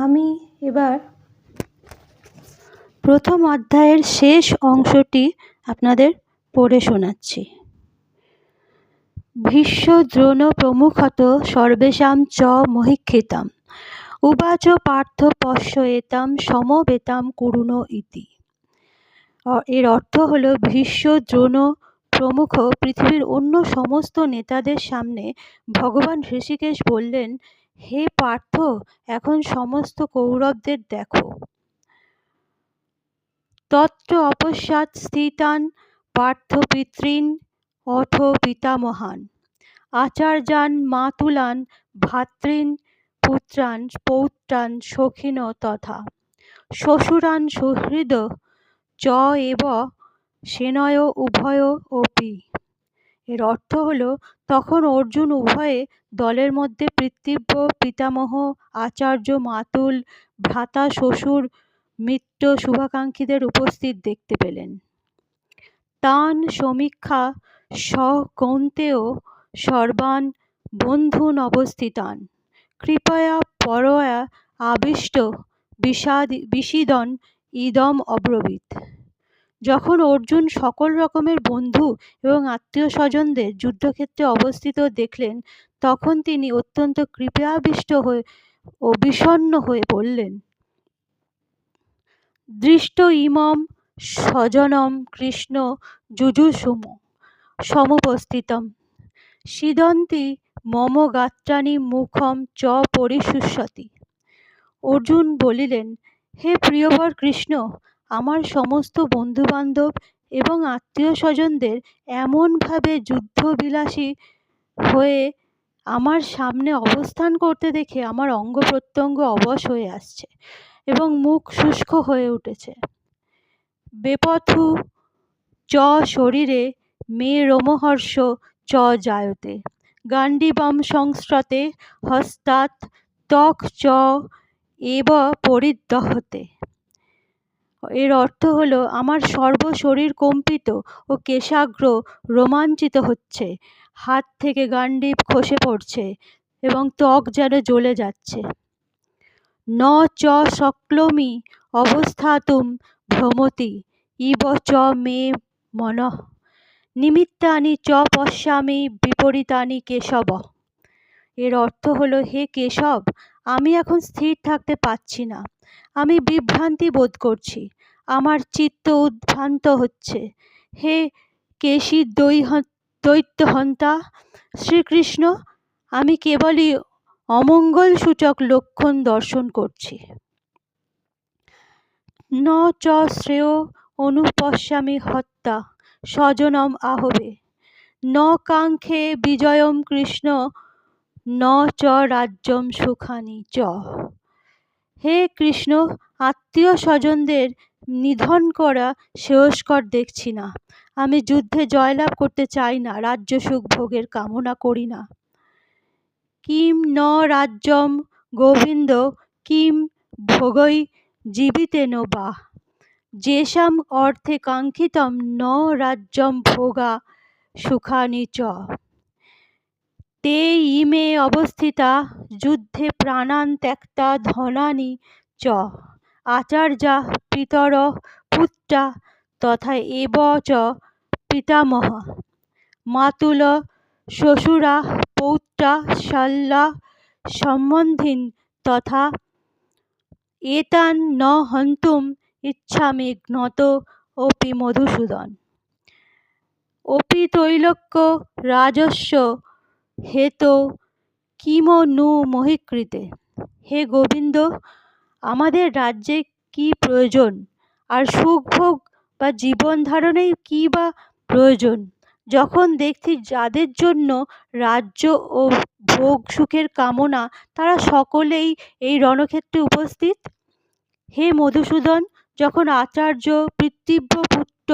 আমি এবার প্রথম অধ্যায়ের শেষ অংশটি আপনাদের পড়ে শোনাচ্ছি। ভীষ্ম দ্রোণ প্রমুখত সর্বেষাং চ মহীক্ষিতাম উবাচ পার্থ পশ্য এতাম সমবেতাম কুরুণ ইতি। এর অর্থ হলো, ভীষ্ম দ্রোণ প্রমুখ পৃথিবীর অন্য সমস্ত নেতাদের সামনে ভগবান ঋষিকেশ বললেন, হে পার্থ, এখন সমস্ত কৌরবদের দেখো। তত্র অপশ্চাৎ স্থিতান পার্থ পিতॄন অথ পিতামহান আচার্যান মাতুলান ভ্রাতॄন পুত্রান পৌত্রান সখিন তথা শ্বশুরান সুহৃদ চ এব সেনয় উভয় অপি। এর অর্থ হলো, তখন অর্জুন উভয়ে দলের মধ্যে পিতৃব্য, পিতামহ, আচার্য, মাতুল, ভ্রাতা, শ্বশুর, মিত্র, শুভাকাঙ্ক্ষীদের উপস্থিত দেখতে পেলেন। তান সমীক্ষা স কৌন্তেয় সর্বান বন্ধূন অবস্থিতান কৃপয়া পরয়া আবিষ্ট বিষীদন ইদম অব্রবীত। যখন অর্জুন সকল রকমের বন্ধু এবং আত্মীয় স্বজনদের যুদ্ধক্ষেত্রে অবস্থিত দেখলেন, তখন তিনি অত্যন্ত কৃপাবিষ্ট হয়ে ও বিষণ্ণ হয়ে বললেন, দৃষ্ট ইমম স্বজনম কৃষ্ণ যুযুষুম সমুপস্থিতম সিদন্তি মম গাত্রাণি মুখম চ পরিশুষ্যতি। অর্জুন বলিলেন, হে প্রিয়বর কৃষ্ণ, আমার সমস্ত বন্ধুবান্ধব এবং আত্মীয় স্বজনদের এমনভাবে যুদ্ধবিলাসী হয়ে আমার সামনে অবস্থান করতে দেখে আমার অঙ্গ প্রত্যঙ্গ অবশ হয়ে আসছে এবং মুখ শুষ্ক হয়ে উঠেছে। বেপথু চ শরীরে মে রোমহর্ষ চ জায়তে গাণ্ডীবম সংস্রতে হস্তাৎ ত্বক চ এব পরিদহতে। এর অর্থ হলো, আমার সর্ব শরীর কম্পিত ও কেশাগ্র রোমাঞ্চিত হচ্ছে, হাত থেকে গাণ্ডীব খসে পড়ছে এবং ত্বক যেন জ্বলে যাচ্ছে। ন চ শক্নোমি অবস্থাতুম ভ্রমতি ইব চ মে মনঃ নিমিত্তানি চ পশ্যামি বিপরীতানি কেশব। এর অর্থ হলো, হে কেশব, আমি এখন স্থির থাকতে পারছি না, আমি বিভ্রান্তি বোধ করছি, আমার চিত্ত উদ্ভ্রান্ত হচ্ছে। হে কেশী দৈত্যহন্তা শ্রীকৃষ্ণ, আমি কেবলই অমঙ্গলসূচক লক্ষণ দর্শন করছি। ন চ শ্রেয় অনুপশ্যামি হত্যা স্বজনম আহবে ন কাঙ্ক্ষে বিজয়ম কৃষ্ণ ন চ রাজ্যম সুখানি চ। হে কৃষ্ণ, আত্মীয় স্বজনদের নিধন করা শ্রেয়স্কর দেখছি না, আমি যুদ্ধে জয়লাভ করতে চাই না, রাজ্য সুখ ভোগের কামনা করি না। কিম ন রাজ্যম গোবিন্দ কিম ভোগৈ জীবিতেন বা যেষাম অর্থে কাঙ্ক্ষিতম ন রাজ্যম ভোগা সুখানি চ। তে ইমে অবস্থিতা যুদ্ধে প্রাণান ত্যক্তা ধনানি চ আচার্যা পিতরঃ পুত্রা তথা এব চ পিতামহ মাতুল শ্বশুরা পৌত্রা শাল্যা সম্বন্ধীন তথা এতান ন হন্তুম ইচ্ছামি জ্ঞত অপি মধুসূদন। অপি ত্রৈলোক্য রাজস্ব হেতো কিম নু মহীকৃতে। হে গোবিন্দ, আমাদের রাজ্যে কি প্রয়োজন, আর সুখভোগ বা জীবন ধারণের কি বা প্রয়োজন, যখন দেখছি যাদের জন্য রাজ্য ও ভোগ সুখের কামনা তারা সকলেই এই রণক্ষেত্রে উপস্থিত। হে মধুসূদন, যখন আচার্য, পিতৃব্য, পুত্র,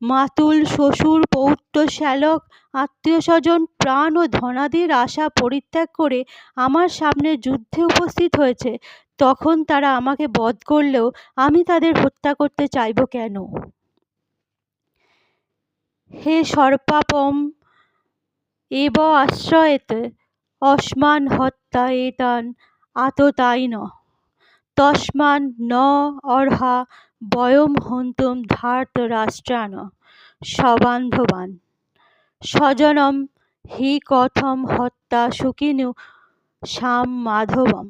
মাতুল, শ্বশুর, পৌত্র, শ্যালক, আত্মীয় স্বজন, প্রাণ ও ধনাদির আশা পরিত্যাগ করে আমার সামনে যুদ্ধে উপস্থিত হয়েছে, তখন তারা আমাকে বধ করলেও আমি তাদের হত্যা করতে চাইব কেন? হে সর্পাপম এব আশ্রয়েত অস্মান হত্যা এতান আততায়িনঃ তস্মান ন অর্হা বয়ম হন্তুম ধার্তরাষ্ট্রান সবান্ধবান স্বজনম হি কথম হত্যা সুখিনু শ্যাম মাধবম।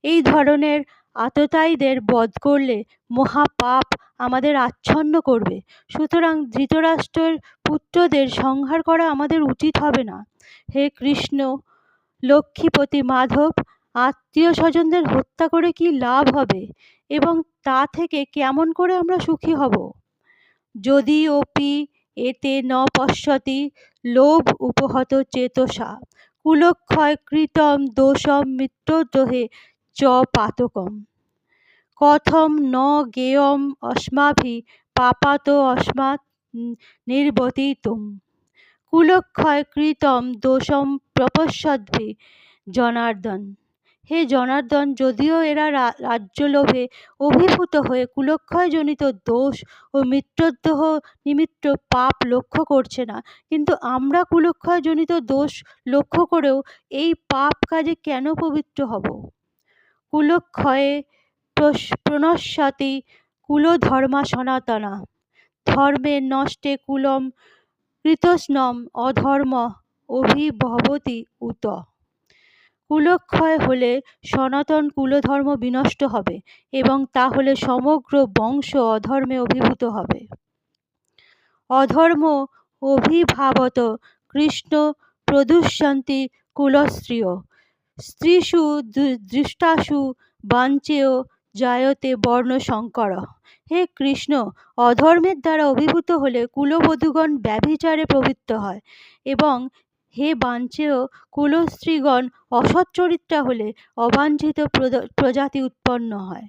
এই ধরনের আততায়ীদের বধ করলে মহাপাপ আমাদের আচ্ছন্ন করবে। সুতরাং ধৃতরাষ্ট্রের পুত্রদের সংহার করা আমাদের উচিত হবে না। হে কৃষ্ণ, লক্ষ্মীপতি মাধব, আত্মীয় স্বজনদের হত্যা করে কি লাভ হবে এবং তা থেকে কেমন করে আমরা সুখী হব? যদি অপি এতে ন পশ্যতি লোভ উপহত চেতসা কুলক্ষয় কৃতম দোষম মিত্রদ্রোহে চ পাতকম কথম ন জ্ঞেয়ম অস্মাভি পাপাত অস্মাৎ নির্বতিতুম কুলক্ষয় কৃতম দোষম প্রপশ্যদ্ভি জনার্দন। হে জনার্দন, যদিও এরা রাজ্যলোভে অভিভূত হয়ে কুলক্ষয়জনিত দোষ ও মিত্রদ্রোহ নিমিত্ত পাপ লক্ষ্য করছে না, কিন্তু আমরা কুলক্ষয়জনিত দোষ লক্ষ্য করেও এই পাপ কাজে কেন পবিত্র হব? কুলক্ষয়ে প্রণশ্যতি কুলধর্মা সনাতনা ধর্মের নষ্টে কুলম কৃতস্নম অধর্ম অভিভবতি উত। কুলক্ষয় হলে সনাতন কুলধর্ম বিনষ্ট হবে এবং তা হলে সমগ্র বংশ অধর্মে অভিভূত হবে। অধর্ম অভিভাবত কৃষ্ণ প্রদুষ্যন্তি কুলস্ত্রিয় স্ত্রীষু দৃষ্টাসু বাঞ্চেয় জায়তে বর্ণসংকর। হে কৃষ্ণ, অধর্মের দ্বারা অভিভূত হলে কুলবধূগণ ব্যভিচারে প্রবৃত্ত হয় এবং হে বাঞ্চেয় কুলস্ত্রীগণ অসচ্চরিত্রা হলে অবাঞ্ছিত প্রজাতি উৎপন্ন হয়।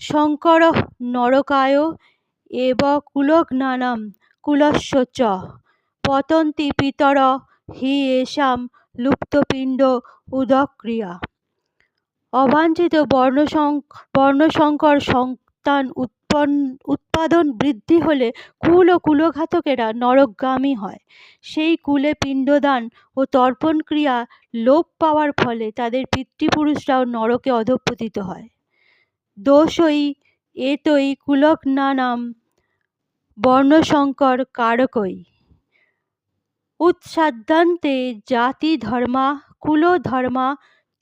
শঙ্কর নরকায় এব কুলঘ্নানাম কুলস্য চ পতন্তি পিতর হি এষাম লুপ্তপিণ্ড উদক্রিয়া। অবাঞ্ছিত বর্ণসংকর সন্তান উৎপাদন বৃদ্ধি হলে কুল ও কুলঘাতকেরা নরকগামী হয়। সেই কুলে পিণ্ডদান ও তর্পণ ক্রিয়া লোপ পাওয়ার ফলে তাদের পিতৃপুরুষরাও নরকে অধঃপতিত হয়। দোষই এতই কুলঘ্নানাম বর্ণসংকর কারকই উৎসাদ্যন্তে জাতি ধর্মা কুলধর্মা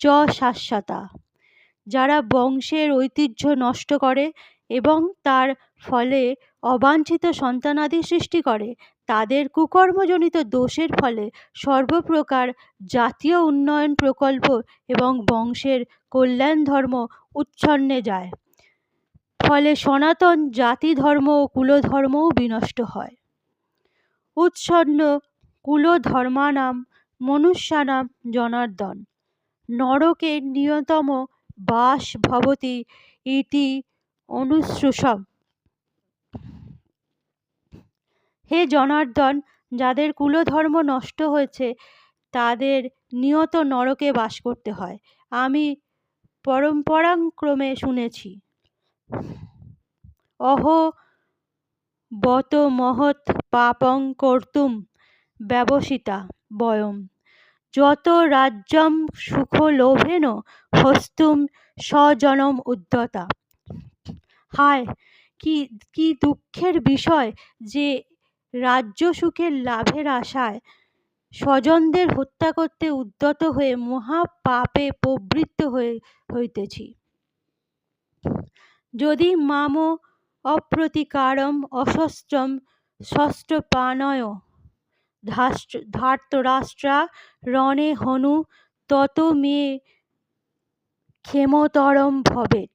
চ শাশ্বতা। যারা বংশের ঐতিহ্য নষ্ট করে এবং তার ফলে অবাঞ্ছিত সন্তানাদি সৃষ্টি করে, তাদের কুকর্মজনিত দোষের ফলে সর্বপ্রকার জাতীয় উন্নয়ন প্রকল্প এবং বংশের কল্যাণ ধর্ম উচ্ছন্নে যায়। ফলে সনাতন জাতি ধর্ম ও কুলধর্মও বিনষ্ট হয়। উৎসন্ন কুলধর্মানাম মনুষ্যানাম জনার্দন নরকে নিয়তম বাস ভবতি ইতি অনুশ্রুতম। হে জনার্দন, যাদের কুলধর্ম নষ্ট হয়েছে তাদের নিয়ত নরকে বাস করতে হয়, আমি পরম্পরাক্রমে শুনেছি। অহো বত মহৎ পাপং কর্তুম ব্যবসিতা বয়ম যত রাজ্যম সুখলোভেন হস্তুম স্বজনম উদ্যতা। হায়, কি দুঃখের বিষয় যে রাজ্য সুখের লাভের আশায় স্বজনদের হত্যা করতে উদ্যত হয়ে মহাপাপে প্রবৃত্ত হইতেছি। যদি মাম অপ্রতিকারম অশস্ত্রম শস্ত্রপাণয় ধার্তরাষ্ট্রা রণে হনু তত মে ক্ষেমতরম ভবেৎ।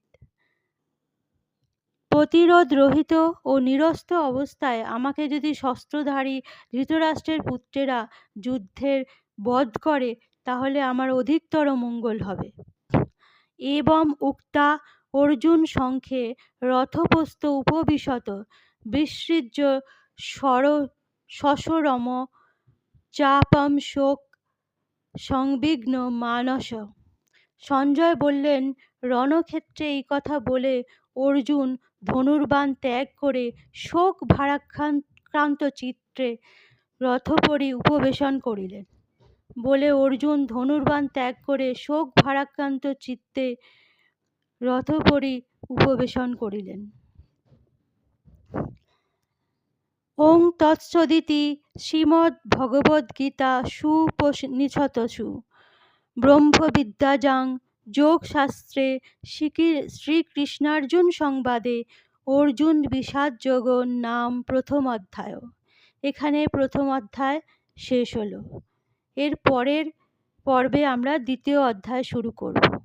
প্রতিরোধ রহিত ও নিরস্ত্র অবস্থায় আমাকে যদি শস্ত্রধারী ধৃতরাষ্ট্রের পুত্রেরা যুদ্ধের বধ করে তাহলে আমার অধিকতর মঙ্গল হবে। এবং উক্তা অর্জুন সংখ্যে রথোপস্থ উপবিশত বিসৃজ্য সশরম চাপম শোক সংবিঘ্ন মানস। সঞ্জয় বললেন, রণক্ষেত্রে এই কথা বলে অর্জুন ধনুর্বাণ ত্যাগ করে শোক ভারাক্রান্ত চিত্তে রথোপরি উপবেশন করিলেন। বলে অর্জুন ধনুর্বাণ ত্যাগ করে শোক ভারাক্রান্ত চিত্তে রথোপরি উপবেশন করিলেন। ওং তৎসদিতি শ্রীমদ্ভগবদ্গীতা সুপনিষৎসু ব্রহ্মবিদ্যাযাং যোগশাস্ত্রে শ্রীকৃষ্ণার্জুন সংবাদে অর্জুন বিষাদযোগ নাম প্রথম অধ্যায়। এখানে প্রথম অধ্যায় শেষ হলো। এর পরের পর্বে আমরা দ্বিতীয় অধ্যায় শুরু করব।